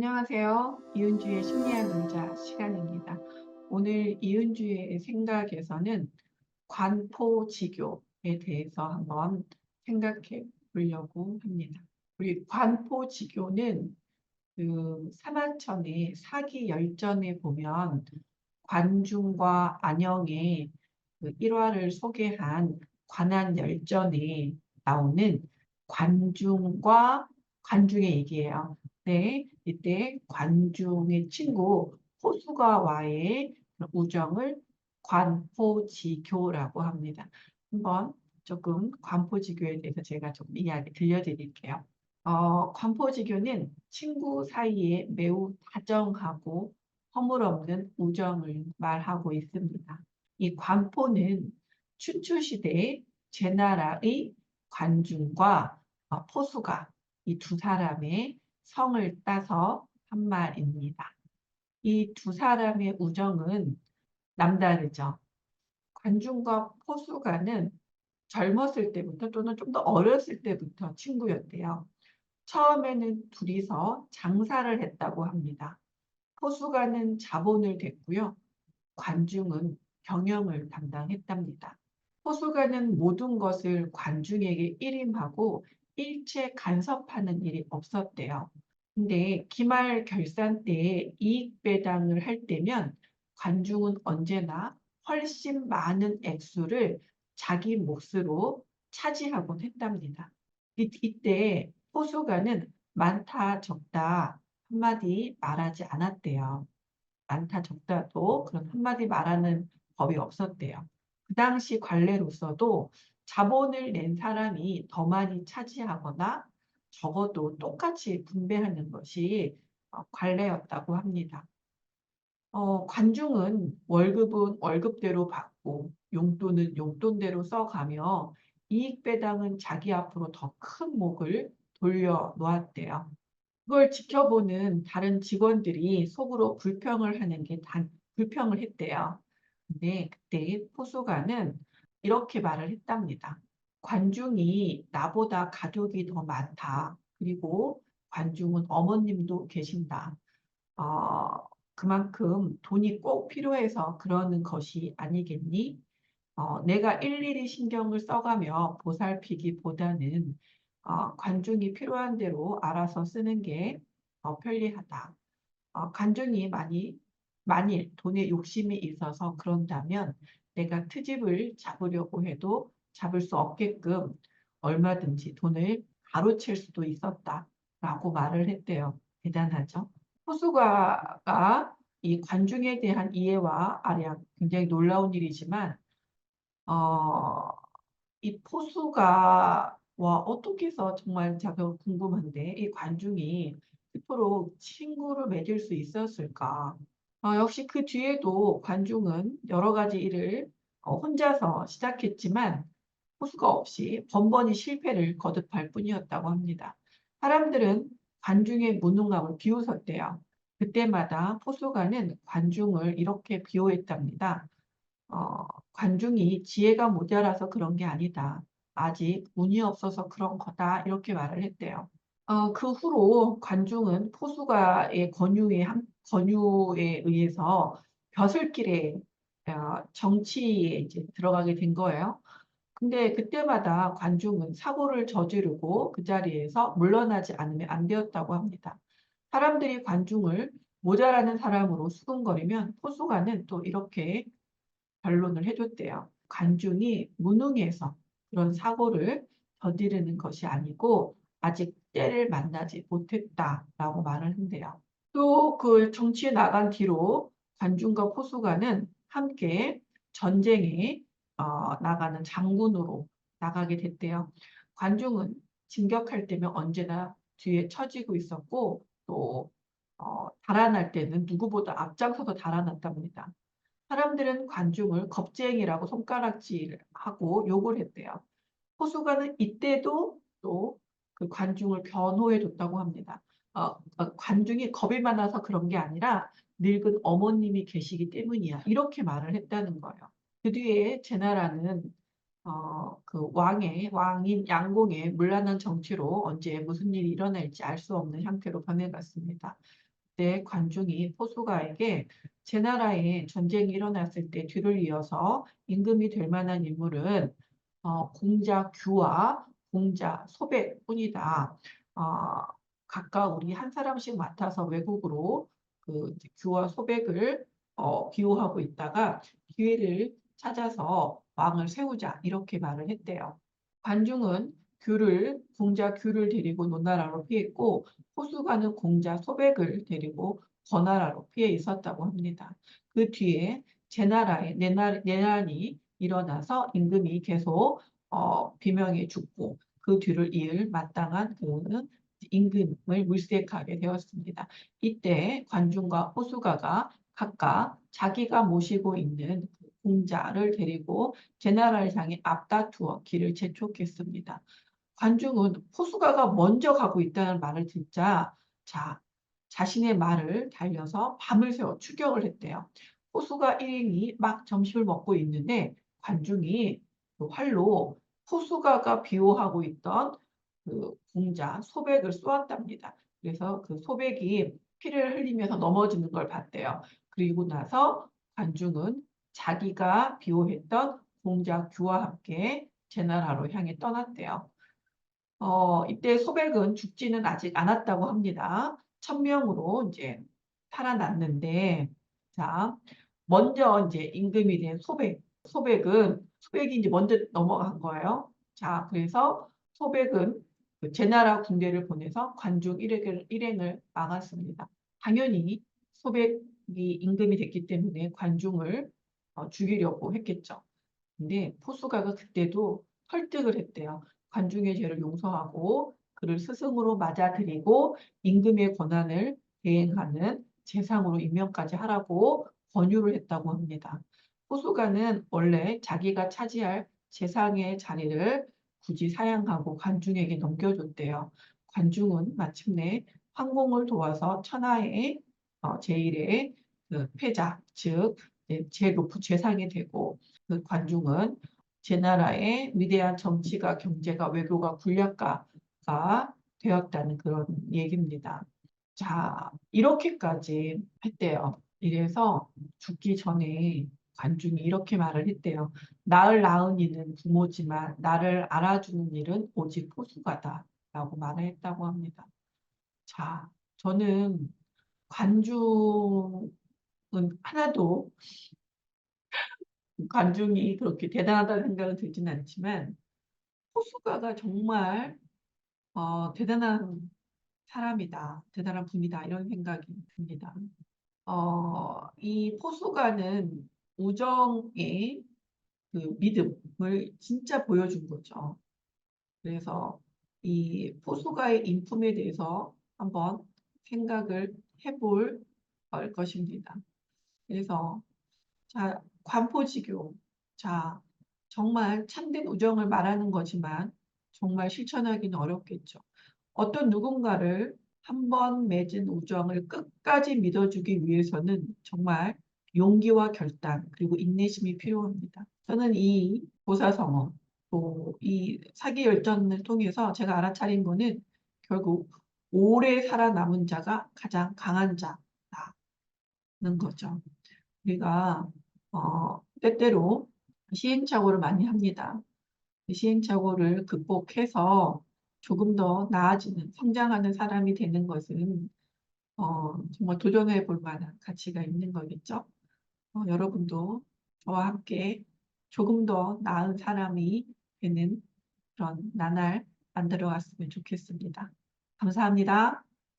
안녕하세요. 이은주의 심리학 놀자 시간입니다. 오늘 이은주의 생각에서는 관포지교에 대해서 한번 생각해 보려고 합니다. 우리 관포지교는 그 사마천의 사기열전에 보면 관중과 안영의 그 일화를 소개한 관한열전에 나오는 관중의 얘기예요. 네, 이때 관중의 친구 호수가와의 우정을 관포지교라고 합니다. 한번 조금 관포지교에 대해서 제가 좀 이야기 들려드릴게요. 관포지교는 친구 사이에 매우 다정하고 허물없는 우정을 말하고 있습니다. 이 관포는 춘추시대에 제나라의 관중과 포수가 이 두 사람의 성을 따서 한 말입니다. 이 두 사람의 우정은 남다르죠. 관중과 포수가는 젊었을 때부터 또는 좀 더 어렸을 때부터 친구였대요. 처음에는 둘이서 장사를 했다고 합니다. 포수가는 자본을 댔고요. 관중은 경영을 담당했답니다. 포수가는 모든 것을 관중에게 일임하고 일체 간섭하는 일이 없었대요. 근데 기말 결산 때에 이익 배당을 할 때면 관중은 언제나 훨씬 많은 액수를 자기 몫으로 차지하곤 했답니다. 이때 호수가는 많다 적다 한마디 말하지 않았대요. 많다 적다도 그런 한마디 말하는 법이 없었대요. 그 당시 관례로서도 자본을 낸 사람이 더 많이 차지하거나 적어도 똑같이 분배하는 것이 관례였다고 합니다. 관중은 월급은 월급대로 받고 용돈은 용돈대로 써가며 이익 배당은 자기 앞으로 더 큰 몫을 돌려 놓았대요. 그걸 지켜보는 다른 직원들이 속으로 불평을 했대요. 근데 그때 포수가는 이렇게 말을 했답니다. 관중이 나보다 가족이 더 많다. 그리고 관중은 어머님도 계신다. 어, 그만큼 돈이 꼭 필요해서 그러는 것이 아니겠니? 내가 일일이 신경을 써가며 보살피기보다는 관중이 필요한 대로 알아서 쓰는 게 편리하다. 관중이 만일 돈에 욕심이 있어서 그런다면 내가 트집을 잡으려고 해도 잡을 수 없게끔 얼마든지 돈을 가로챌 수도 있었다라고 말을 했대요. 대단하죠? 호수가가 이 관중에 대한 이해와 아량 굉장히 놀라운 일이지만 어, 이 포수가 와 어떻게 해서 정말 제가 궁금한데 이 관중이 100% 친구를 맺을 수 있었을까? 역시 그 뒤에도 관중은 여러 가지 일을 혼자서 시작했지만 호수가 없이 번번이 실패를 거듭할 뿐이었다고 합니다. 사람들은 관중의 무능함을 비웃었대요. 그때마다 포수가는 관중을 이렇게 비호했답니다. 관중이 지혜가 모자라서 그런 게 아니다. 아직 운이 없어서 그런 거다. 이렇게 말을 했대요. 그 후로 관중은 포수가의 권유에 의해서 벼슬길에 정치에 이제 들어가게 된 거예요. 근데 그때마다 관중은 사고를 저지르고 그 자리에서 물러나지 않으면 안 되었다고 합니다. 사람들이 관중을 모자라는 사람으로 수군거리면 포수가는 또 이렇게 변론을 해줬대요. 관중이 무능해서 그런 사고를 저지르는 것이 아니고 아직 때를 만나지 못했다라고 말을 한대요. 또 그 정치에 나간 뒤로 관중과 포수가는 함께 전쟁에 나가는 장군으로 나가게 됐대요. 관중은 진격할 때면 언제나 뒤에 처지고 있었고 또 달아날 때는 누구보다 앞장서서 달아났답니다. 사람들은 관중을 겁쟁이라고 손가락질하고 욕을 했대요. 호수가는 이때도 또 그 관중을 변호해 줬다고 합니다. 관중이 겁이 많아서 그런 게 아니라 늙은 어머님이 계시기 때문이야. 이렇게 말을 했다는 거예요. 그 뒤에 제나라는 그 왕인 양공의 문란한 정치로 언제 무슨 일이 일어날지 알 수 없는 형태로 변해갔습니다. 그때 관중이 포수가에게 제 나라에 전쟁이 일어났을 때 뒤를 이어서 임금이 될 만한 인물은 공자 규와 공자 소백뿐이다. 어, 각각 우리 한 사람씩 맡아서 외국으로 그 규와 소백을 기호하고 있다가 기회를 찾아서 왕을 세우자 이렇게 말을 했대요. 관중은 공자 규를 데리고 노나라로 피했고 호수가는 공자 소백을 데리고 거나라로 피해 있었다고 합니다. 그 뒤에 제나라에 내란이 일어나서 임금이 계속 비명에 죽고 그 뒤를 이을 마땅한 그 임금을 물색하게 되었습니다. 이때 관중과 호수가가 각각 자기가 모시고 있는 그 공자를 데리고 제나라를 향해 앞다투어 길을 재촉했습니다. 관중은 호수가가 먼저 가고 있다는 말을 듣자 자신의 말을 달려서 밤을 새워 추격을 했대요. 호수가 일행이 막 점심을 먹고 있는데 관중이 그 활로 호수가가 비호하고 있던 그 공자 소백을 쏘았답니다. 그래서 그 소백이 피를 흘리면서 넘어지는 걸 봤대요. 그리고 나서 관중은 자기가 비호했던 공자 규와 함께 제나라로 향해 떠났대요. 이때 소백은 죽지는 아직 않았다고 합니다. 천명으로 이제 살아났는데, 자, 먼저 이제 임금이 된 소백이 이제 먼저 넘어간 거예요. 자, 그래서 소백은 그 제나라 군대를 보내서 관중 일행을 막았습니다. 당연히 소백이 임금이 됐기 때문에 관중을 죽이려고 했겠죠. 근데 포수가가 그때도 설득을 했대요. 관중의 죄를 용서하고 그를 스승으로 맞아들이고 임금의 권한을 대행하는 재상으로 임명까지 하라고 권유를 했다고 합니다. 포수가는 원래 자기가 차지할 재상의 자리를 굳이 사양하고 관중에게 넘겨줬대요. 관중은 마침내 황공을 도와서 천하의 제1의 그 패자, 즉 제일 높은 재상이 되고 그 관중은 제 나라의 위대한 정치가, 경제가, 외교가, 군략가가 되었다는 그런 얘기입니다. 자, 이렇게까지 했대요. 이래서 죽기 전에 관중이 이렇게 말을 했대요. 나를 낳은 이는 부모지만 나를 알아주는 일은 오직 포수가다. 라고 말을 했다고 합니다. 자, 저는 관중은 하나도 관중이 그렇게 대단하다는 생각은 들지는 않지만 호수가가 정말 대단한 사람이다, 대단한 분이다 이런 생각이 듭니다. 이 포수가는 우정의 그 믿음을 진짜 보여준 거죠. 그래서 이 포수가의 인품에 대해서 한번 생각을 해볼 것입니다. 그래서 자, 관포지교. 자, 정말 참된 우정을 말하는 거지만 정말 실천하기는 어렵겠죠. 어떤 누군가를 한 번 맺은 우정을 끝까지 믿어주기 위해서는 정말 용기와 결단 그리고 인내심이 필요합니다. 저는 이 보사성어 또 이 사기 열전을 통해서 제가 알아차린 거는 결국 오래 살아남은 자가 가장 강한 자라는 거죠. 우리가 때때로 시행착오를 많이 합니다. 시행착오를 극복해서 조금 더 나아지는, 성장하는 사람이 되는 것은 정말 도전해 볼 만한 가치가 있는 거겠죠. 여러분도 저와 함께 조금 더 나은 사람이 되는 그런 나날 만들어 갔으면 좋겠습니다. 감사합니다.